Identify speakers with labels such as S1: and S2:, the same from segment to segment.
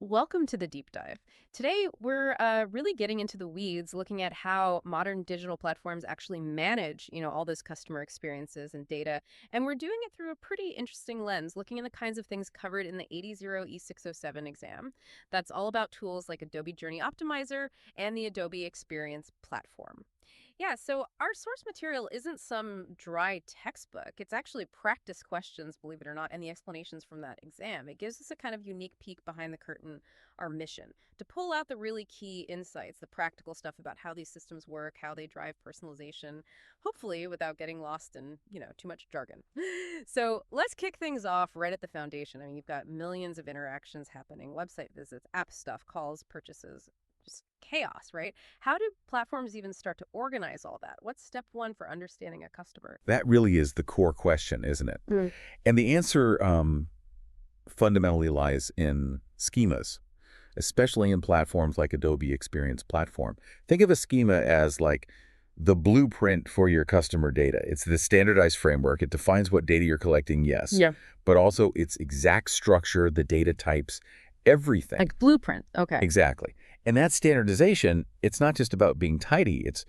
S1: Welcome to the deep dive. Today, we're really getting into the weeds, looking at how modern digital platforms actually manage, all those customer experiences and data. And we're doing it through a pretty interesting lens, looking at the kinds of things covered in the AD0-E607 exam. That's all about tools like Adobe Journey Optimizer and the Adobe Experience Platform. Yeah, so our source material isn't some dry textbook. It's actually practice questions, believe it or not, and the explanations from that exam. It gives us a kind of unique peek behind the curtain, our mission, to pull out the really key insights, the practical stuff about how these systems work, how they drive personalization, hopefully without getting lost in, too much jargon. So let's kick things off right at the foundation. I mean, you've got millions of interactions happening, website visits, app stuff, calls, purchases, just chaos, right? How do platforms even start to organize all that? What's step one for understanding a customer?
S2: That really is the core question, isn't it?
S1: Mm.
S2: And the answer fundamentally lies in schemas, especially in platforms like Adobe Experience Platform. Think of a schema as like the blueprint for your customer data. It's the standardized framework. It defines what data you're collecting, yes,
S1: Yeah.
S2: but also its exact structure, the data types, everything.
S1: Like blueprint. Okay.
S2: Exactly. And that standardization, it's not just about being tidy. It's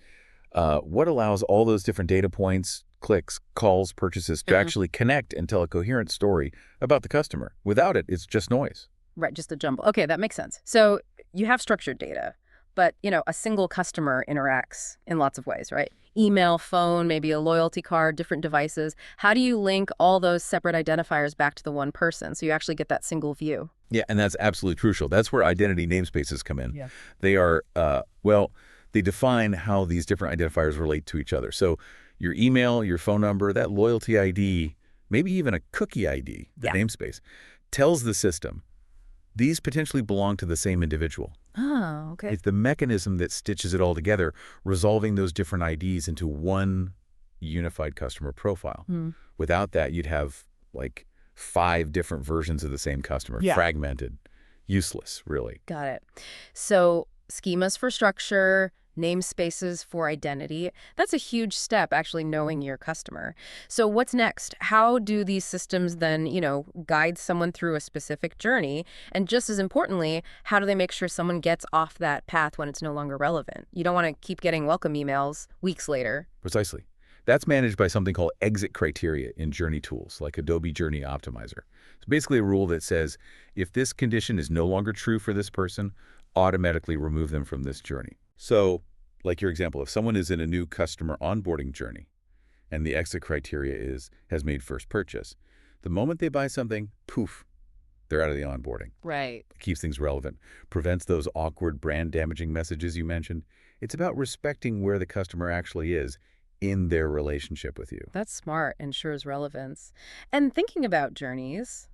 S2: what allows all those different data points, clicks, calls, purchases to
S1: Mhm.
S2: actually connect and tell a coherent story about the customer. Without it, it's just noise.
S1: Right, just a jumble. Okay, that makes sense. So you have structured data, but a single customer interacts in lots of ways, right? Email, phone, maybe a loyalty card, different devices. How do you link all those separate identifiers back to the one person so you actually get that single view?
S2: Yeah, and that's absolutely crucial. That's where identity namespaces come in.
S1: Yeah.
S2: They are, well, they define how these different identifiers relate to each other. So your email, your phone number, that loyalty ID, maybe even a cookie ID, the
S1: Yeah.
S2: namespace, tells the system these potentially belong to the same individual.
S1: Oh, okay.
S2: It's the mechanism that stitches it all together, resolving those different IDs into one unified customer profile.
S1: Hmm.
S2: Without that, you'd have like 5 different versions of the same customer,
S1: Yeah.
S2: fragmented, useless, really.
S1: Got it. So schemas for structure, namespaces for identity. That's a huge step, actually knowing your customer. So what's next? How do these systems then, guide someone through a specific journey? And just as importantly, how do they make sure someone gets off that path when it's no longer relevant? You don't want to keep getting welcome emails weeks later.
S2: Precisely. That's managed by something called exit criteria in Journey tools, like Adobe Journey Optimizer. It's basically a rule that says if this condition is no longer true for this person, automatically remove them from this journey. So, like your example, if someone is in a new customer onboarding journey and the exit criteria is has made first purchase, the moment they buy something, poof, they're out of the onboarding.
S1: Right.
S2: It keeps things relevant, prevents those awkward brand damaging messages you mentioned. It's about respecting where the customer actually is in their relationship with you.
S1: That's smart, ensures relevance. And thinking about journeys,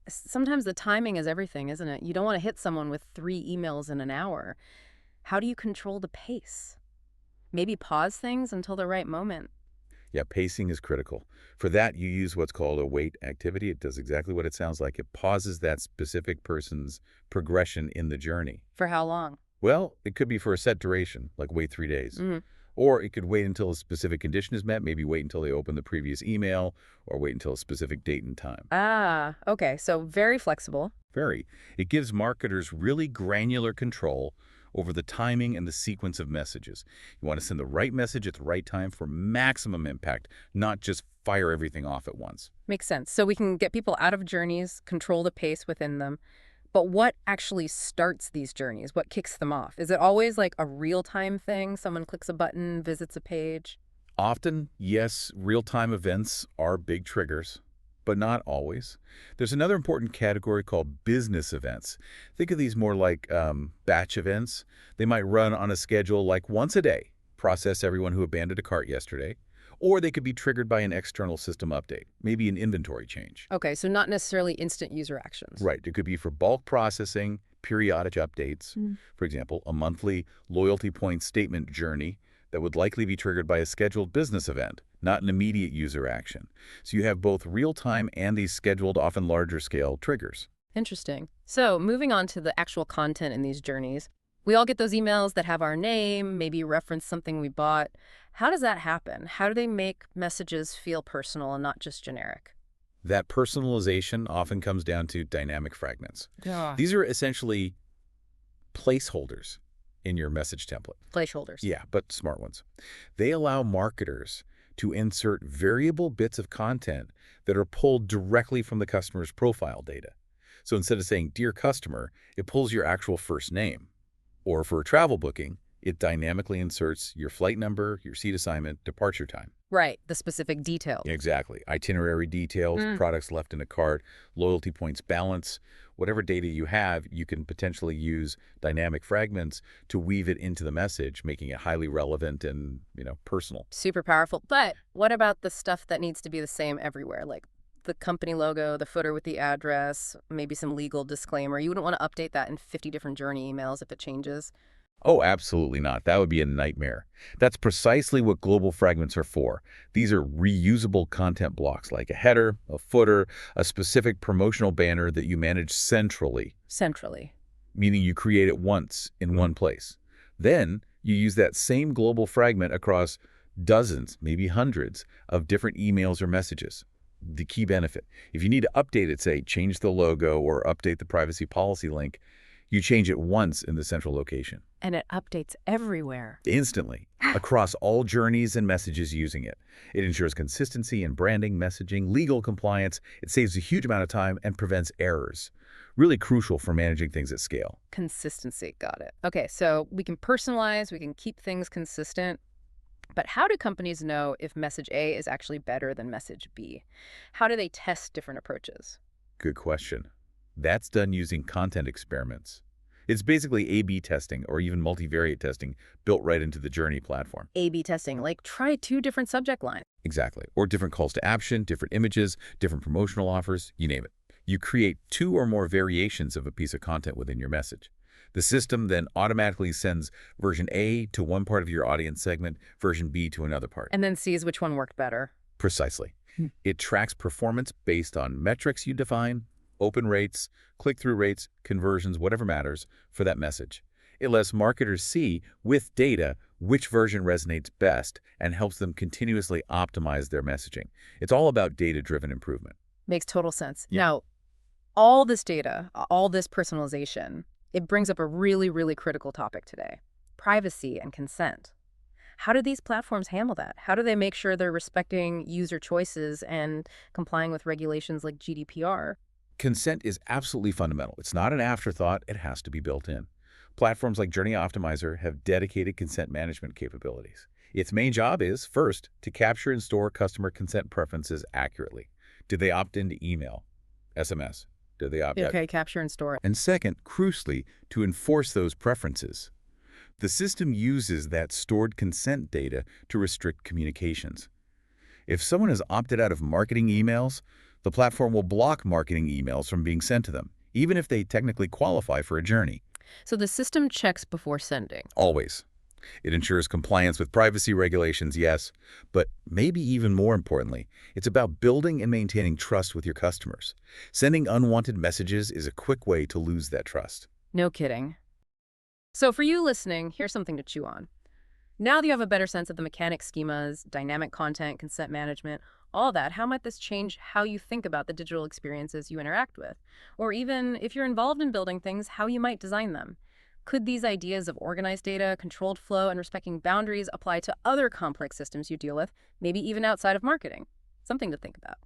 S1: sometimes the timing is everything, isn't it? You don't want to hit someone with 3 emails in an hour. How do you control the pace? Maybe pause things until the right moment.
S2: Yeah, pacing is critical. For that, you use what's called a wait activity. It does exactly what it sounds like. It pauses that specific person's progression in the journey.
S1: For how long?
S2: Well, it could be for a set duration, like wait 3 days.
S1: Mhm.
S2: Or it could wait until a specific condition is met, maybe wait until they open the previous email, or wait until a specific date and time.
S1: Ah, okay. So very flexible.
S2: Very. It gives marketers really granular control over the timing and the sequence of messages. You want to send the right message at the right time for maximum impact, not just fire everything off at once.
S1: Makes sense. So we can get people out of journeys, control the pace within them. But what actually starts these journeys? What kicks them off? Is it always like a real-time thing? Someone clicks a button, visits a page?
S2: Often, yes, real-time events are big triggers, but not always. There's another important category called business events. Think of these more like batch events. They might run on a schedule like once a day, process everyone who abandoned a cart yesterday, or they could be triggered by an external system update, maybe an inventory change.
S1: Okay, so not necessarily instant user actions.
S2: Right, it could be for bulk processing, periodic updates.
S1: Mm.
S2: For example, a monthly loyalty point statement journey that would likely be triggered by a scheduled business event, not an immediate user action. So you have both real-time and these scheduled, often larger-scale triggers.
S1: Interesting. So moving on to the actual content in these journeys, we all get those emails that have our name, maybe reference something we bought. How does that happen? How do they make messages feel personal and not just generic?
S2: That personalization often comes down to dynamic fragments.
S1: Yeah.
S2: These are essentially placeholders in your message template.
S1: Placeholders.
S2: Yeah, but smart ones. They allow marketers to insert variable bits of content that are pulled directly from the customer's profile data. So instead of saying, "Dear customer," it pulls your actual first name. Or for a travel booking, it dynamically inserts your flight number, your seat assignment, departure time.
S1: Right, the specific details.
S2: Exactly. Itinerary details,
S1: Mm.
S2: products left in a cart, loyalty points balance, whatever data you have, you can potentially use dynamic fragments to weave it into the message, making it highly relevant and, personal.
S1: Super powerful. But what about the stuff that needs to be the same everywhere? Like the company logo, the footer with the address, maybe some legal disclaimer. You wouldn't want to update that in 50 different Journey emails if it changes.
S2: Oh, absolutely not. That would be a nightmare. That's precisely what global fragments are for. These are reusable content blocks like a header, a footer, a specific promotional banner that you manage centrally,
S1: Centrally.
S2: meaning you create it once in one place. Then you use that same global fragment across dozens, maybe hundreds, of different emails or messages. The key benefit: if you need to update it, say change the logo or update the privacy policy link, you change it once in the central location.
S1: And it updates everywhere.
S2: Instantly, across all journeys and messages using it. It ensures consistency in branding, messaging, legal compliance. It saves a huge amount of time and prevents errors. Really crucial for managing things at scale.
S1: Consistency. Got it. Okay, so we can personalize, we can keep things consistent. But how do companies know if message A is actually better than message B? How do they test different approaches?
S2: Good question. That's done using content experiments. It's basically A/B testing or even multivariate testing built right into the Journey platform.
S1: A/B testing, like try two different subject lines.
S2: Exactly. Or different calls to action, different images, different promotional offers, you name it. You create two or more variations of a piece of content within your message. The system then automatically sends version A to one part of your audience segment, version B to another part.
S1: And then sees which one worked better.
S2: Precisely. It tracks performance based on metrics you define, open rates, click-through rates, conversions, whatever matters for that message. It lets marketers see, with data, which version resonates best and helps them continuously optimize their messaging. It's all about data-driven improvement.
S1: Makes total sense.
S2: Yeah.
S1: Now, all this data, all this personalization, it brings up a really, really critical topic today: privacy and consent. How do these platforms handle that? How do they make sure they're respecting user choices and complying with regulations like GDPR?
S2: Consent is absolutely fundamental. It's not an afterthought. It has to be built in. Platforms like Journey Optimizer have dedicated consent management capabilities. Its main job is, first, to capture and store customer consent preferences accurately. Did they opt into email, SMS? Did they opt out?
S1: Okay, capture and store it.
S2: And second, crucially, to enforce those preferences. The system uses that stored consent data to restrict communications. If someone has opted out of marketing emails, the platform will block marketing emails from being sent to them, even if they technically qualify for a journey.
S1: So the system checks before sending.
S2: Always. It ensures compliance with privacy regulations, yes, but maybe even more importantly, it's about building and maintaining trust with your customers. Sending unwanted messages is a quick way to lose that trust.
S1: No kidding. So for you listening, here's something to chew on. Now that you have a better sense of the mechanic schemas, dynamic content, consent management, all that, how might this change how you think about the digital experiences you interact with? Or even, if you're involved in building things, how you might design them? Could these ideas of organized data, controlled flow, and respecting boundaries apply to other complex systems you deal with, maybe even outside of marketing? Something to think about.